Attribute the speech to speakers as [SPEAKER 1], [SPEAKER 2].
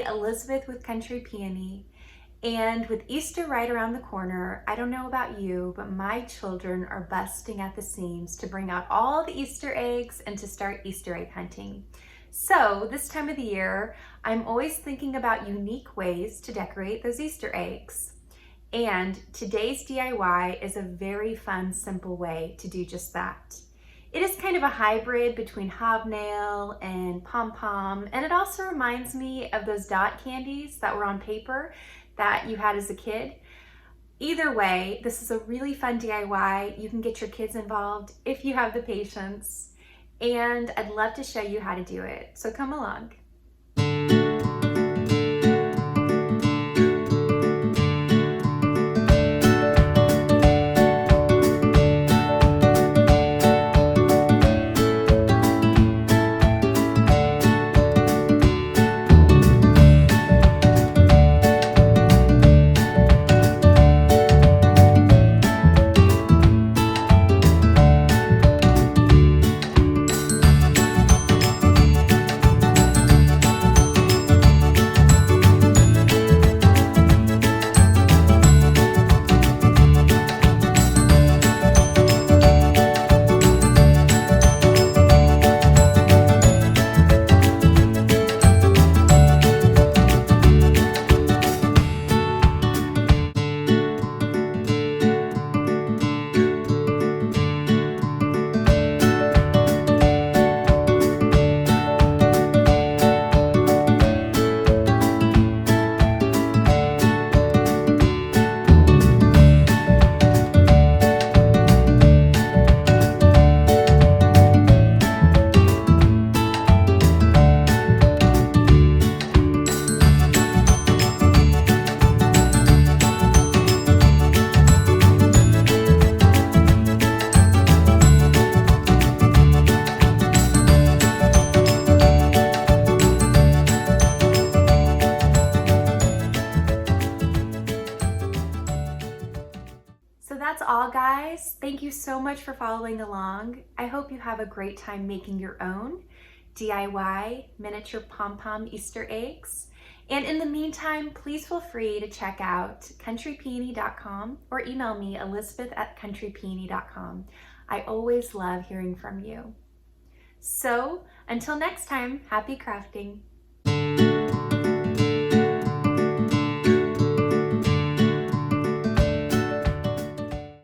[SPEAKER 1] Elizabeth with Country Peony, and with Easter right around the corner, I don't know about you, but my children are busting at the seams to bring out all the Easter eggs and to start Easter egg hunting. So this time of the year, I'm always thinking about unique ways to decorate those Easter eggs. And today's DIY is a very fun, simple way to do just that. It is kind of a hybrid between hobnail and pom-pom, and it also reminds me of those dot candies that were on paper that you had as a kid. Either way, this is a really fun DIY. You can get your kids involved if you have the patience, and I'd love to show you how to do it. So come along. So that's all, guys. Thank you so much for following along. I hope you have a great time making your own DIY miniature pom-pom Easter eggs. And in the meantime, please feel free to check out countrypeony.com or email me elizabeth@countrypeony.com. I always love hearing from you. So until next time, happy crafting.